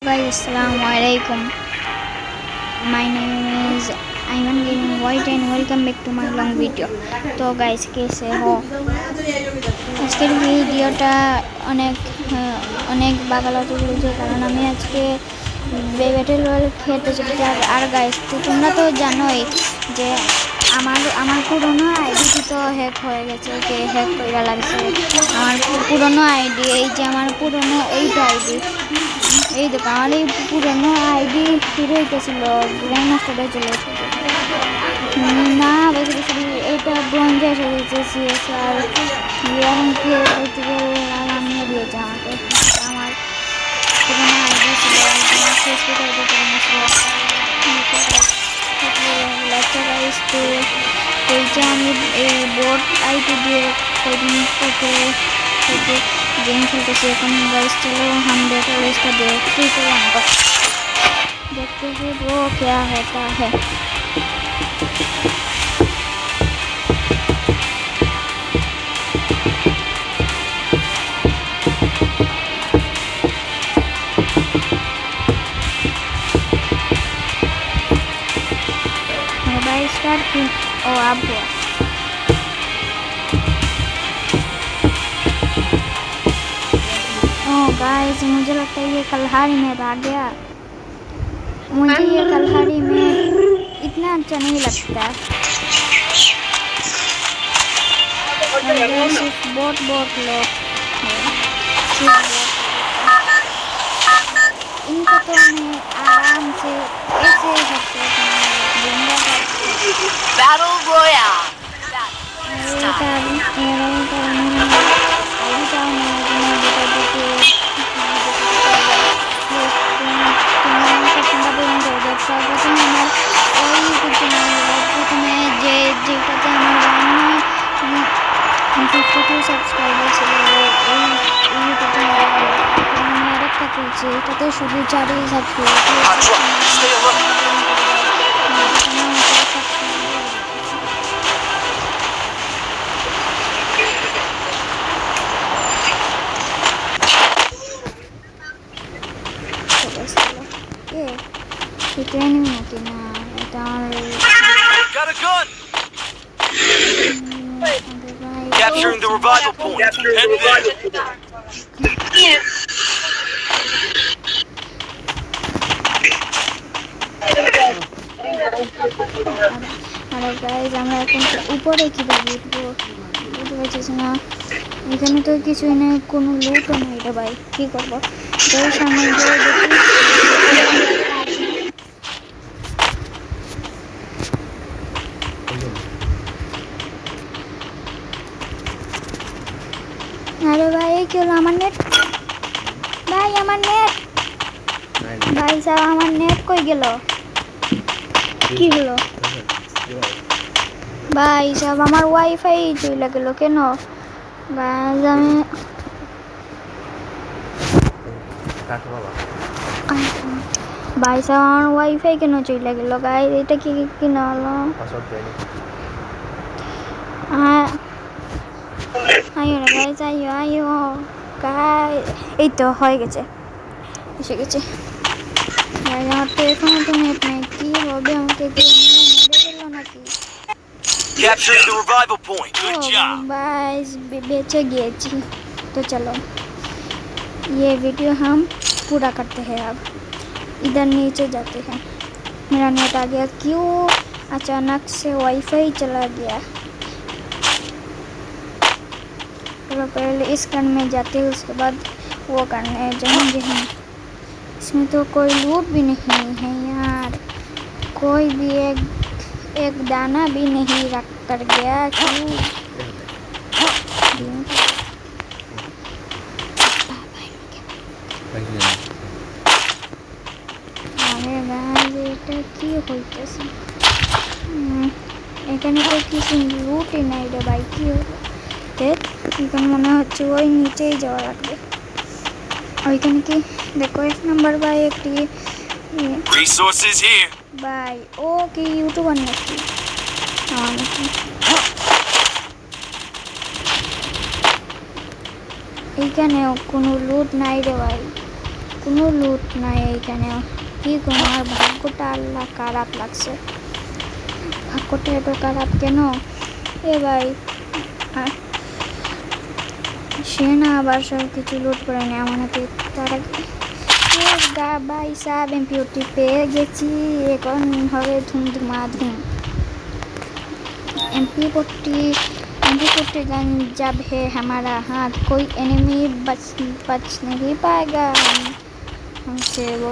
guys, Assalamualaikum. My name is Ayman Gaming White and welcome back to my long video. तो guys कैसे हो? আজকের ভিডিওটা অনেক বাগালাতে চলছে কারণ আমি আজকে ব্যাটেল রয়্যাল খেলতে চলেছি আর গাইস তোমরা তো জানোই যে আমার পুরনো আইডি তো হ্যাক হয়ে গেছে কে হ্যাক করে লাগছে আমার পুরনো আইডি এই যে আমার পুরনো এইটা আইডি এই দেখো আমার এই পুরনো আইডি ফিরে হইতেছিল গ্র্যান্ড মাস্টারে চলে না বলছি এইটা ব্রঞ্জে এসে গেছে সিএসআর ইয়ারকে থেকে নামিয়ে দিয়েছে আমাকে আমার পুরনো আইডি ছিল ফেসবুক আইডি ছিল এই যে আমি এই বোর্ড আইডি দিয়ে কদিন থেকে गेम खेलते এখন गाइस चलो हम बैटल रॉयल इसका देखते हैं वो क्या होता है। भाई स्टार्ट ओ आप गाइस मुझे लगता है ये कल्हारी में आ गया। मुझे ये कल्हारी में इतना अच्छा नहीं लगता सिर्फ बहुत लोग इनको तो मैं आराम से ऐसे बैटल रॉयल এটাতে শুধু 4 সাবস্ক্রাইবার ট্রেনিং নাকি না এটা got a gun. Capturing the revival point. Head there. আরে গাইস আমরা এখন উপরে কিভাবে উঠবো বুঝতে পারছিস না এখানে তো কিছুই নেই কোনো লুটও নেই রে ভাই কি করবো যাই সামনে গিয়ে দেখি আরে ভাই কি হলো আমার নেট ভাই আমার নেট ভাই সাহেব আমার নেট কই গেল কি হলো ভাই সাহেব আমার ওয়াইফাই চলে গেল কেন গাইস আমি ভাই সাহেব আমার ওয়াইফাই কেন চলে গেল গাইস এটা কি না হলো আইও না গাইস আইও গাইস এই তো হয়ে গেছে এসে গেছে আমার তো এখনো তো নেট নেই কি হবে আমাকে কি মেরে গেল নাকি Capturing the revival point. Good job. Guys बेचे गए जी तो चलो ये वीडियो हम पूरा करते हैं अब इधर नीचे जाते हैं मेरा नेट आ गया क्यों अचानक से वाईफाई चला गया तो पहले इस गन में जाते हैं उसके बाद वो करने जाएंगे हम इसमें तो कोई लूट भी नहीं है यार कोई भी एक दाना भी नहीं रख कर गया क्यों अरे गाइस এটা কি হইতেছে এখানে তো কিছু লুটই নাই রে ভাই কি হলো এখানে মনে হচ্ছে ওই নিচেই যাওয়া লাগবে ওইখানে কি দেখো 1 নাম্বার ভাই একটি Resources here. ভাই ও কি ইউটিউবার নাকি এইখানে কোনো লুট নাই রে ভাই কোনো লুট নাই এইখানে। কি কোনো আর ভাগ্যটা আল্লাহ খারাপ লাগছে। ভাগ্যটা এত খারাপ কেন? এ ভাই সে না আবার সব কিছু লুট করে নেয় আমার হাতে। তার ভাই সাব এমপিওটি পেয়ে গেছি। এখন হবে ধুমধুমা ধুম। एमपी 40 गन जब है हमारा हाथ, कोई एनिमी बच नहीं पाएगा हमसे। वो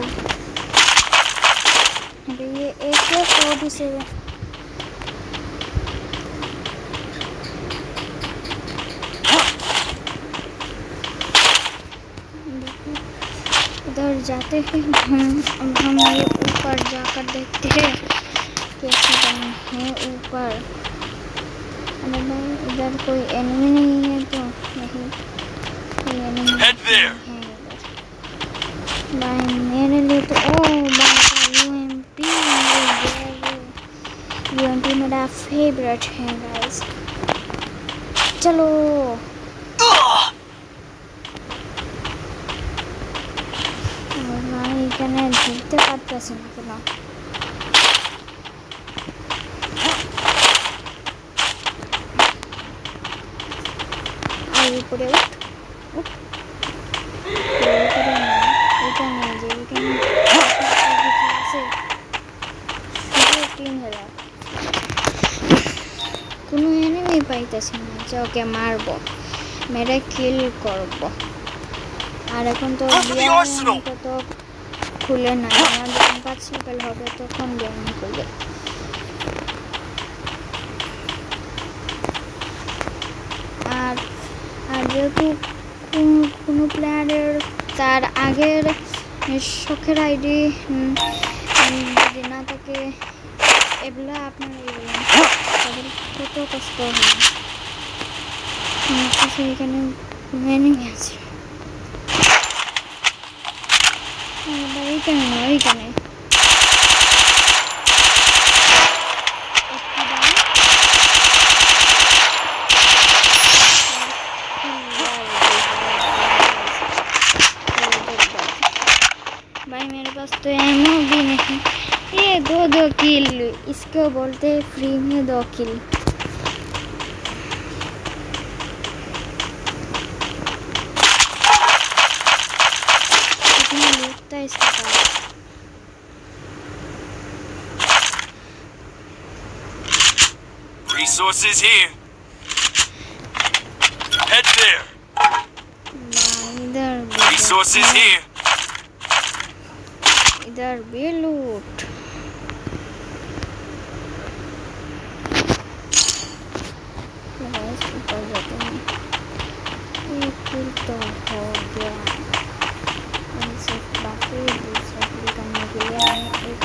ये AK-47 उधर जाते हैं हम ये ऊपर जाकर देखते हैं कैसे गन है ऊपर। अरे भाई इधर कोई एनिमी नहीं है तो नहीं, कोई एनिमी Head there. है इधर। भाई मेरे लिए तो भाई UMP मेरा फेवरेट है गाइस। चलो भाई এখানে ঢুকতে পারতেছি না কেন? উপরে উঠ এটা নিয়ে যে এখানে আছে 3000। কোনো এনিমি পাইতেছি না যে ওকে মারবো, মেরে কিল করব। আর এখন তো তো খুলে না, আমার যখন 5 লেভেল হবে তখন গেম খুলবে। আর যেহেতু কোনো প্লেয়ারের তার আগের শখের আইডি যদি না থাকে, এগুলো আপনারা তাদের কত কষ্ট হয়। আমার কাছে এখানে এনিমি আছে। এইখানে না, এইখানে भाई मेरे पास तो एमओ भी नहीं। ये दो किल, इसको बोलते फ्री में 2 किल। कितना लूटता है इसके पास। Resources here. Head there. इधर Resources here. इधर भी लूट। ऊपर जाते हैं। एक किल तो हो गया, सिर्फ बाकी दूसरा किल करने के लिए हमें एक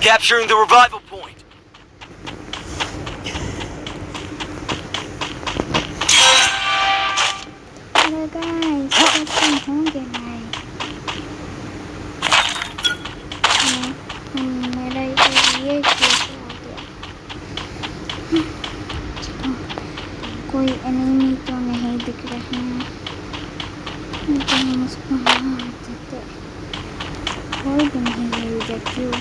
Capturing the revival point. Guys खत्म होंगे भाई। मेरा ये कैसे आ गया? कोई एनिमी तो नहीं दिख रहे हैं, तो हम उसको मार देते। कोई भी नहीं है इधर। क्यों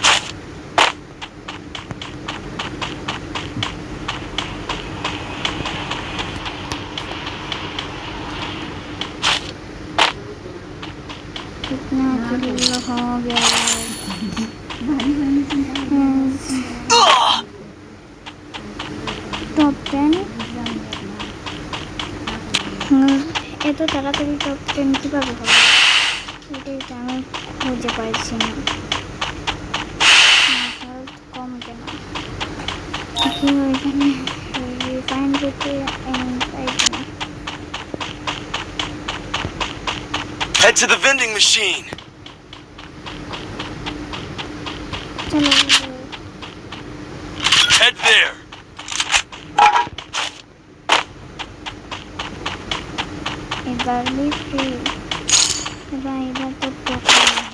कितना किल हो गया? टॉप 10 এত তাড়াতাড়ি টপ 10 কিভাবে হবে? এটাই তো আমি বুঝতে পারছি না। কম কেন? এখানে রিফাইন করতে পাইছি না। Head to the vending machine. चलो Head there. इधर भी फ्री। इधर तो टोकन है।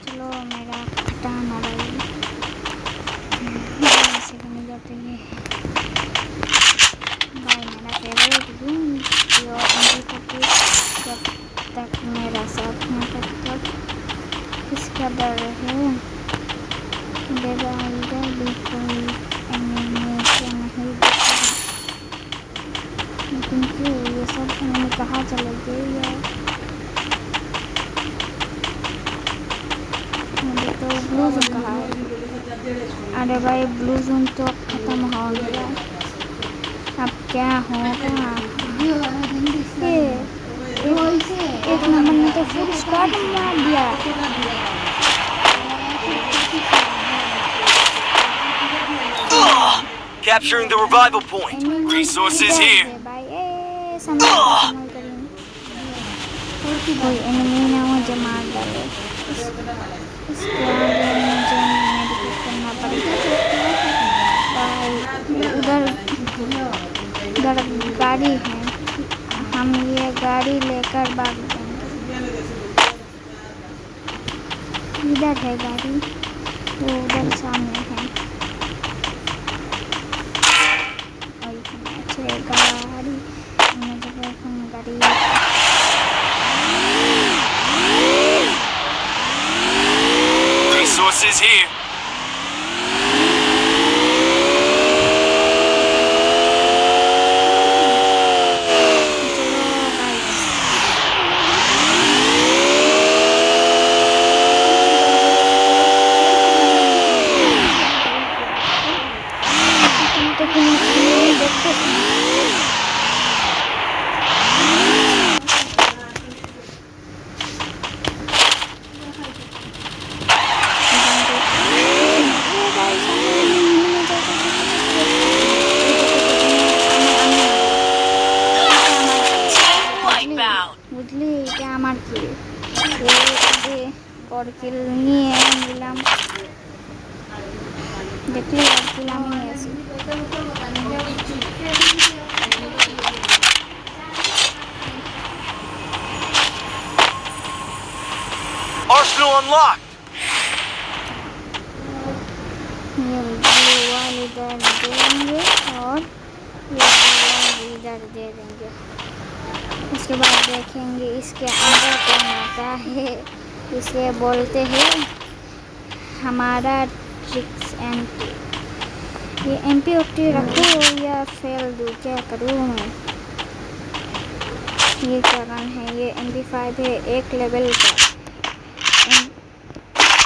चलो मेरा खटाना भाई। इधर भी कोई एनिमेशन नहीं दिख रहा, लेकिन क्यों ये सब एनिमे कहाँ चले गए यार। मुझे तो ब्लू जोन कहाँ है? अरे भाई ब्लू जोन तो खत्म हो गया, अब क्या होगा? ये एक नंबर ने तो फुल स्क्वाड मार दिया। Capturing the revival point. Resources here. भाई संभाल करेंगे, कोई एनिमी ना मुझे मार डाले। इसके आगे मुझे मेडिकेट करना पड़ेगा। भाई उधर गाड़ी है, हम ये गाड़ी लेकर भाग जाएंगे। इधर है गाड़ी, वो उधर सामने है। गाड़ी Resources here. বুঝলি এটা আমার কিল, ওর কিল নিয়ে নিলাম। দেখলি ওর কিল আমি নিয়েছি। Arsenal unlocked. ये ब्लू वाले इधर देंगे और ये वाले इधर दे देंगे। उसके बाद देखेंगे इसके अंदर कौन आता है। इसे बोलते हैं हमारा ट्रिक्स एंटी। ये MP50 रखूँ या फेल दूँ, क्या करूँ मैं? ये क्या गन है? ये MP5 है, एक लेवल का।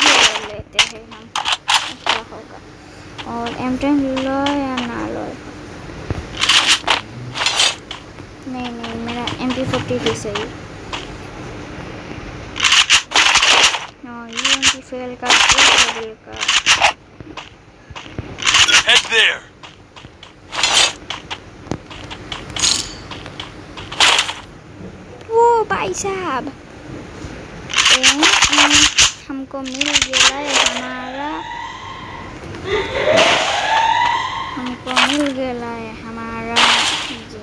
ये लेते हैं हम, क्या होगा। और M10 लो या ना लो? नहीं मेरा MP40 भी सही। हाँ ये MP फेल का, एक लेवल का। Head there. वो भाई साहब हमको मिल गया है, हमको मिल गया है हमारा जी।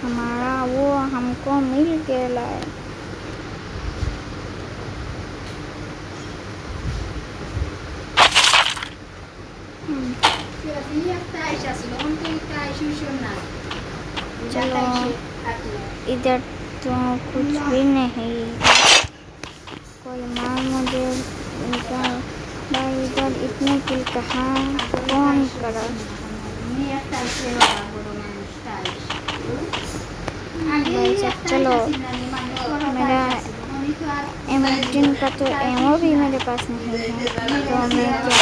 हमारा वो हमको मिल गया है। चलो इधर तो कुछ भी नहीं, कोई मार मुझे इनका। भाई इधर इतने किल कहाँ कौन करा? भाई चलो मेरा M18 का तो एमओ भी मेरे पास नहीं है, तो मैं क्या